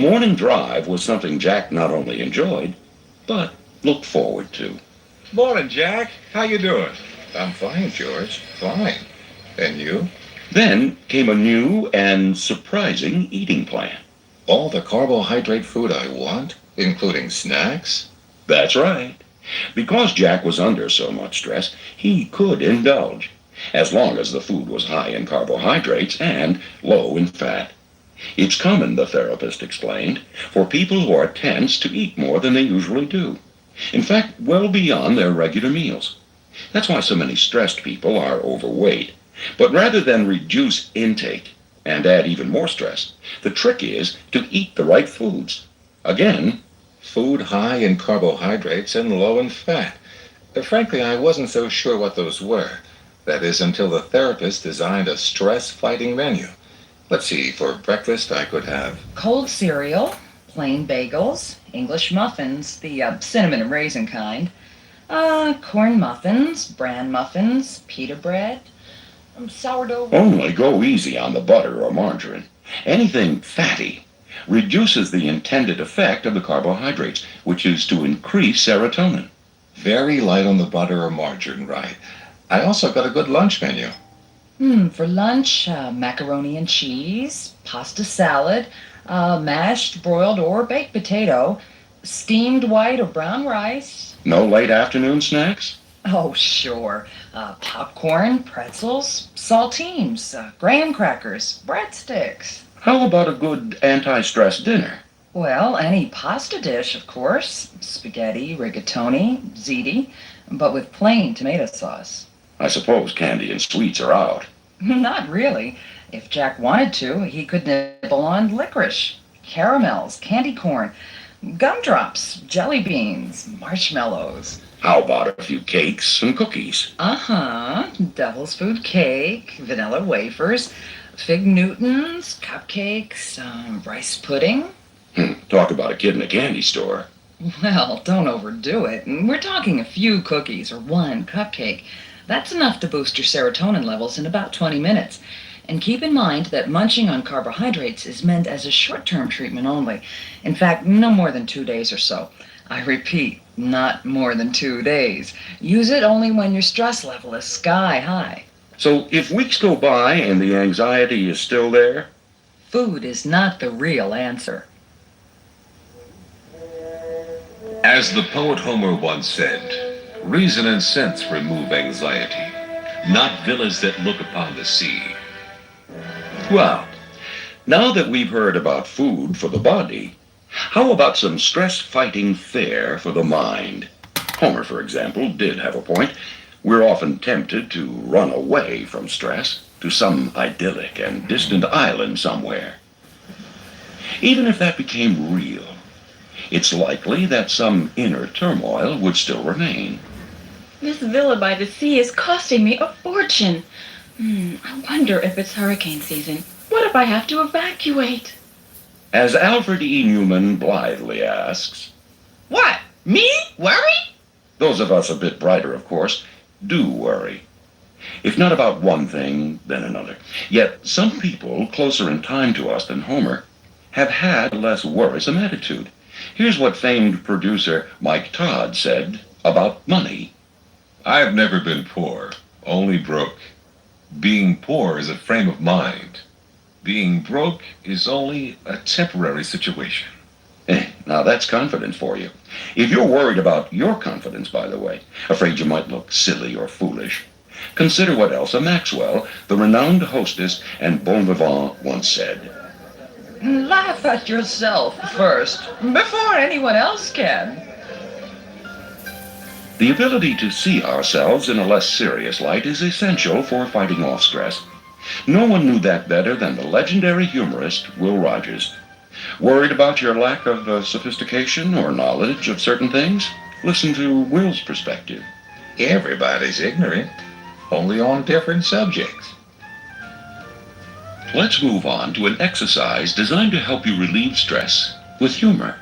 morning drive was something Jack not only enjoyed, but looked forward to. Morning, Jack. How you doing? I'm fine, George. Fine. And you? Then came a new and surprising eating plan. All the carbohydrate food I want, including snacks? That's right. Because Jack was under so much stress, he could indulge, as long as the food was high in carbohydrates and low in fat. It's common, the therapist explained, for people who are tense to eat more than they usually do. In fact, well beyond their regular meals. That's why so many stressed people are overweight. But rather than reduce intake and add even more stress, the trick is to eat the right foods. Again, Food high in carbohydrates and low in fat. Frankly, I wasn't so sure what those were. That is, until the therapist designed a stress-fighting menu. Let's see, for breakfast I could have cold cereal, plain bagels, English muffins, the cinnamon and raisin kind, corn muffins, bran muffins, pita bread, sourdough. only go easy on the butter or margarine. Anything fatty reduces the intended effect of the carbohydrates, which is to increase serotonin. very light on the butter or margarine, right? I also got a good lunch menu. For lunch, macaroni and cheese, pasta salad, mashed, broiled, or baked potato, steamed white or brown rice. No late afternoon snacks? Oh, sure. Popcorn, pretzels, saltines, graham crackers, breadsticks. How about a good anti-stress dinner? Well, any pasta dish, of course. Spaghetti, rigatoni, ziti, but with plain tomato sauce. I suppose candy and sweets are out. Not really. If Jack wanted to, he could nibble on licorice, caramels, candy corn, gumdrops, jelly beans, marshmallows. How about a few cakes and cookies? Devil's food cake, vanilla wafers, fig Newtons, cupcakes, rice pudding. Talk about a kid in a candy store. Well, don't overdo it. We're talking a few cookies or one cupcake. That's enough to boost your serotonin levels in about 20 minutes. And keep in mind that munching on carbohydrates is meant as a short-term treatment only. In fact, no more than 2 days or so. I repeat, not more than 2 days. Use it only when your stress level is sky high. So if weeks go by and the anxiety is still there? Food is not the real answer. As the poet Homer once said, reason and sense remove anxiety, not villas that look upon the sea. Well, now that we've heard about food for the body, how about some stress-fighting fare for the mind? Homer, for example, did have a point. We're often tempted to run away from stress to some idyllic and distant island somewhere. Even if that became real, it's likely that some inner turmoil would still remain. This villa by the sea is costing me a fortune. I wonder if it's hurricane season. What if I have to evacuate? As Alfred E. Newman blithely asks, What? Me? Worry? those of us a bit brighter, of course, do worry. If not about one thing, then another. Yet some people closer in time to us than Homer have had a less worrisome attitude. Here's what famed producer Mike Todd said about money. I've never been poor, only broke. Being poor is a frame of mind. Being broke is only a temporary situation. Now that's confidence for you. If you're worried about your confidence, by the way, afraid you might look silly or foolish, consider what Elsa Maxwell, the renowned hostess and bon vivant, once said. Laugh at yourself first, before anyone else can. The ability to see ourselves in a less serious light is essential for fighting off stress. No one knew that better than the legendary humorist Will Rogers. Worried about your lack of sophistication or knowledge of certain things? Listen to Will's perspective. Everybody's ignorant, only on different subjects. Let's move on to an exercise designed to help you relieve stress with humor.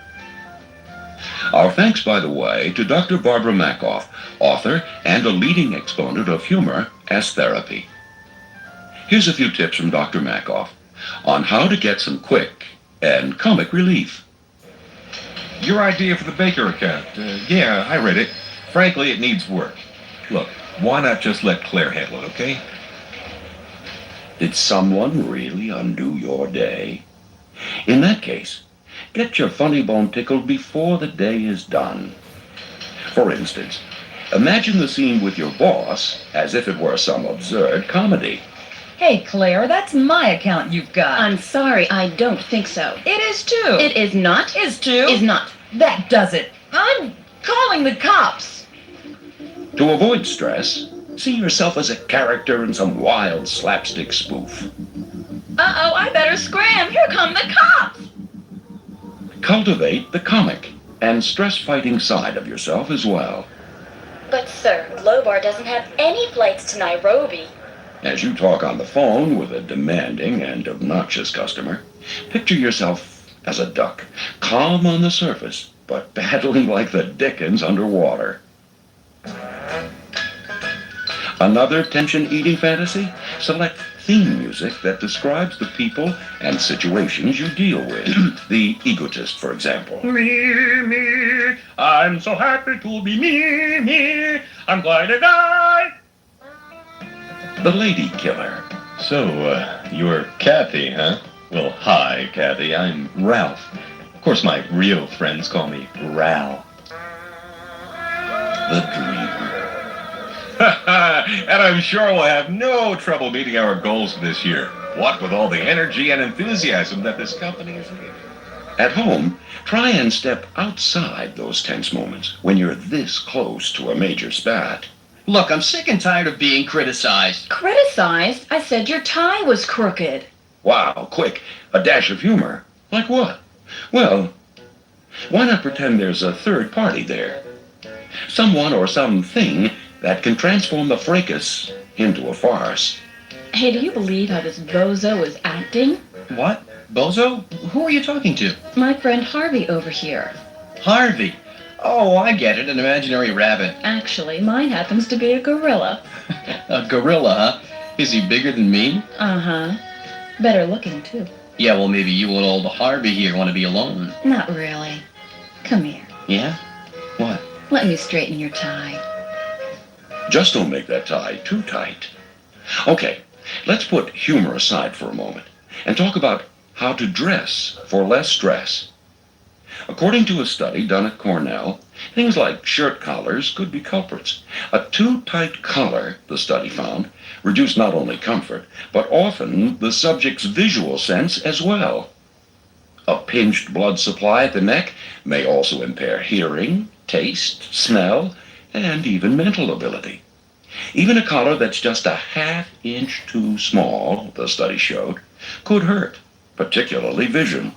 Our thanks, by the way, to Dr. Barbara Makoff, author and a leading exponent of humor as therapy. Here's a few tips from Dr. Makoff on how to get some quick and comic relief. Your idea for the Baker account. Yeah, I read it. Frankly, it needs work. Look, why not just let Claire handle it, okay? Did someone really undo your day? In that case, get your funny bone tickled before the day is done. For instance, imagine the scene with your boss as if it were some absurd comedy. Hey, Claire, that's my account you've got. I'm sorry, I don't think so. It is too. It is not. is too. Is not. That does it. I'm calling the cops. To avoid stress, see yourself as a character in some wild slapstick spoof. Uh-oh, I better scram. Here come the cops. Cultivate the comic and stress-fighting side of yourself as well. But, sir, Lobar doesn't have any flights to Nairobi. As you talk on the phone with a demanding and obnoxious customer, picture yourself as a duck, calm on the surface, but battling like the Dickens underwater. Another tension-eating fantasy? Select theme music that describes the people and situations you deal with. The egotist, for example. Me, I'm so happy to be me, I'm going to die. The lady killer. So, you're Kathy, huh? Well, hi, Kathy. I'm Ralph. Of course, my real friends call me Ral. The dreamer. And I'm sure we'll have no trouble meeting our goals for this year. What with all the energy and enthusiasm that this company is needing. At home, try and step outside those tense moments when you're this close to a major spat. Look, I'm sick and tired of being criticized. Criticized? I said your tie was crooked. Wow, quick, a dash of humor. Like what? Well, why not pretend there's a third party there? Someone or something that can transform the fracas into a farce. Hey, do you believe how this bozo is acting? What? Bozo? Who are you talking to? My friend Harvey over here. Harvey. Oh, I get it, an imaginary rabbit. Actually, mine happens to be a gorilla. A gorilla, huh? Is he bigger than me? Uh-huh. Better looking, too. Yeah, well, maybe you and old Harvey here want to be alone. Not really. Come here. Yeah? What? Let me straighten your tie. Just don't make that tie too tight. Okay, let's put humor aside for a moment and talk about how to dress for less stress. According to a study done at Cornell, things like shirt collars could be culprits. A too tight collar, the study found, reduced not only comfort, but often the subject's visual sense as well. A pinched blood supply at the neck may also impair hearing, taste, smell, and even mental ability. Even a collar that's just a half-inch too small, the study showed, could hurt, particularly vision.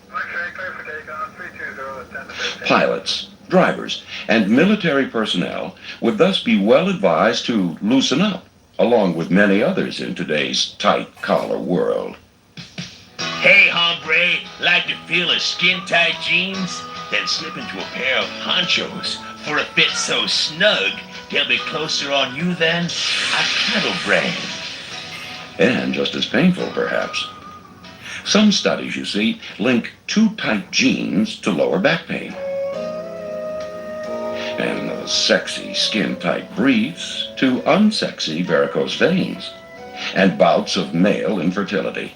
Pilots, drivers, and military personnel would thus be well advised to loosen up, along with many others in today's tight-collar world. Hey, hombre, like to feel a skin-tight jeans? Then slip into a pair of ponchos for a fit so snug they'll be closer on you than a cattle brand. And just as painful, perhaps. Some studies, you see, link too tight jeans to lower back pain. And those sexy skin-tight briefs to unsexy varicose veins and bouts of male infertility.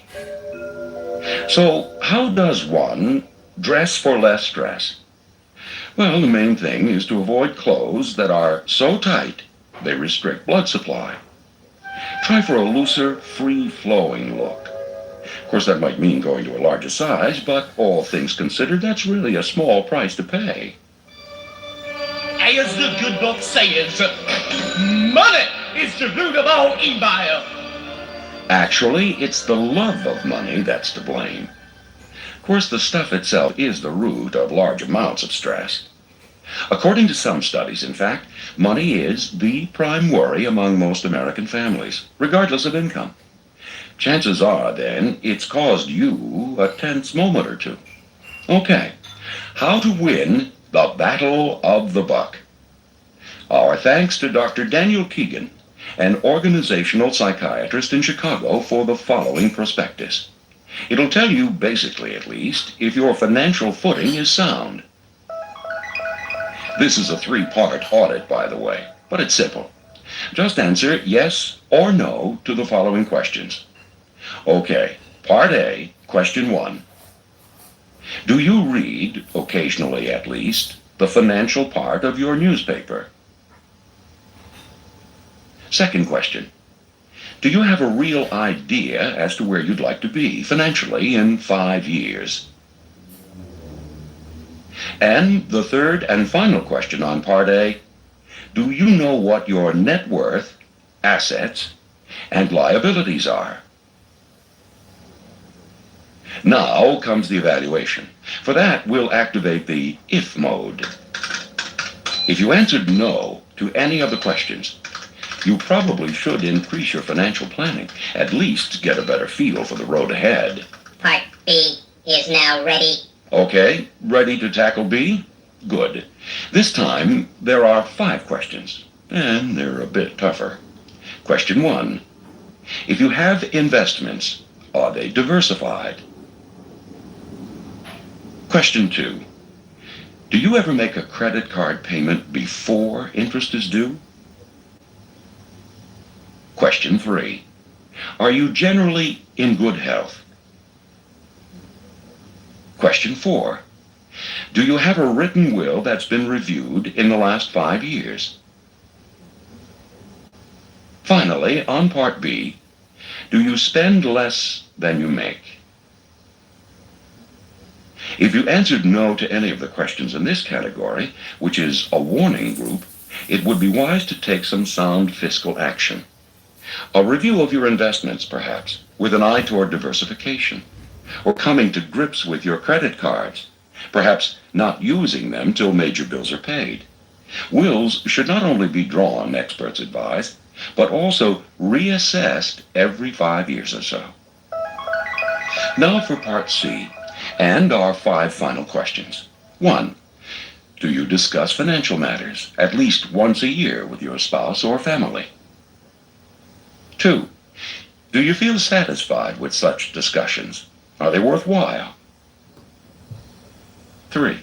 So how does one dress for less stress? Well, the main thing is to avoid clothes that are so tight they restrict blood supply. Try for a looser, free-flowing look. Of course, that might mean going to a larger size, but all things considered, that's really a small price to pay. As the good book says, money is the root of all evil. Actually, it's the love of money that's to blame. Of course, the stuff itself is the root of large amounts of stress. According to some studies, in fact, money is the prime worry among most American families, regardless of income. Chances are, then, it's caused you a tense moment or two. Okay, how to win the battle of the buck. Our thanks to Dr. Daniel Keegan, an organizational psychiatrist in Chicago, for the following prospectus. It'll tell you, basically at least, if your financial footing is sound. This is a three-part audit, by the way, but it's simple. Just answer yes or no to the following questions. Okay, Part A, Question 1. Do you read, occasionally at least, the financial part of your newspaper? Second question. Do you have a real idea as to where you'd like to be financially in 5 years? And the third and final question on Part A. Do you know what your net worth, assets, and liabilities are? Now comes the evaluation. For that, we'll activate the if mode. If you answered no to any of the questions, you probably should increase your financial planning, at least get a better feel for the road ahead. Part B is now ready. Okay, ready to tackle B? Good. This time, there are 5 questions, and they're a bit tougher. Question 1. If you have investments, are they diversified? Question 2. Do you ever make a credit card payment before interest is due? Question 3. Are you generally in good health? Question 4. Do you have a written will that's been reviewed in the last 5 years? Finally, on Part B, do you spend less than you make? If you answered no to any of the questions in this category, which is a warning group, it would be wise to take some sound fiscal action. A review of your investments, perhaps, with an eye toward diversification, or coming to grips with your credit cards, perhaps not using them till major bills are paid. Wills should not only be drawn, experts advise, but also reassessed every 5 years or so. Now for Part C, and our 5 final questions. 1. Do you discuss financial matters at least once a year with your spouse or family? 2. Do you feel satisfied with such discussions? Are they worthwhile? 3.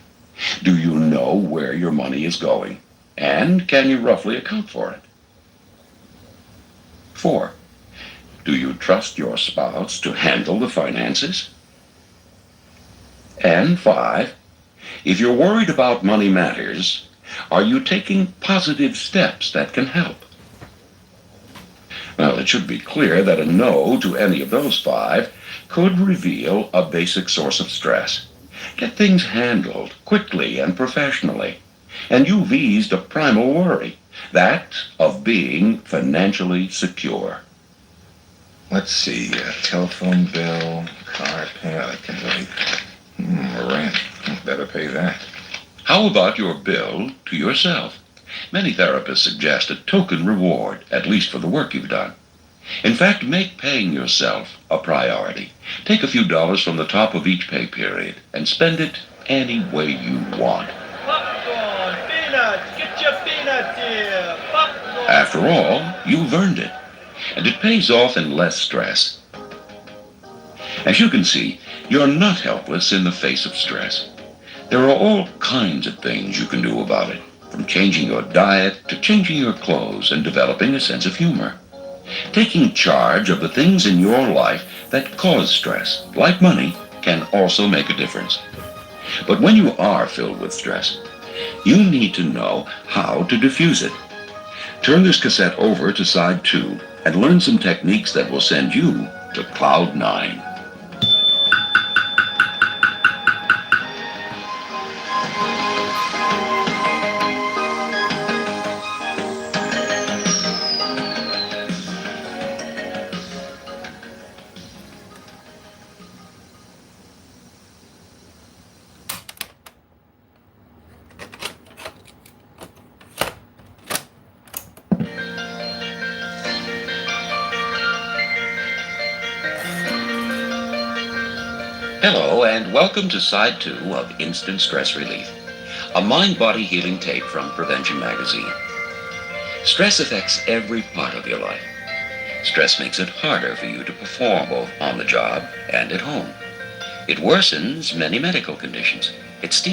Do you know where your money is going? And can you roughly account for it? 4. Do you trust your spouse to handle the finances? And 5. If you're worried about money matters, are you taking positive steps that can help? Well, it should be clear that a no to any of those 5 could reveal a basic source of stress. Get things handled quickly and professionally, and you've eased a primal worry, that of being financially secure. Let's see, telephone bill, car payment, I can wait. Rent, better pay that. How about your bill to yourself? Many therapists suggest a token reward, at least for the work you've done. In fact, make paying yourself a priority. Take a few dollars from the top of each pay period and spend it any way you want. Popcorn, peanuts, get your peanuts here. Popcorn. After all, you've earned it, and it pays off in less stress. As you can see, you're not helpless in the face of stress. There are all kinds of things you can do about it, from changing your diet to changing your clothes and developing a sense of humor. Taking charge of the things in your life that cause stress, like money, can also make a difference. But when you are filled with stress, you need to know how to diffuse it. Turn this cassette over to side 2 and learn some techniques that will send you to Cloud 9. Hello, and welcome to Side 2 of Instant Stress Relief, a mind-body healing tape from Prevention Magazine. Stress affects every part of your life. Stress makes it harder for you to perform both on the job and at home. It worsens many medical conditions. It steals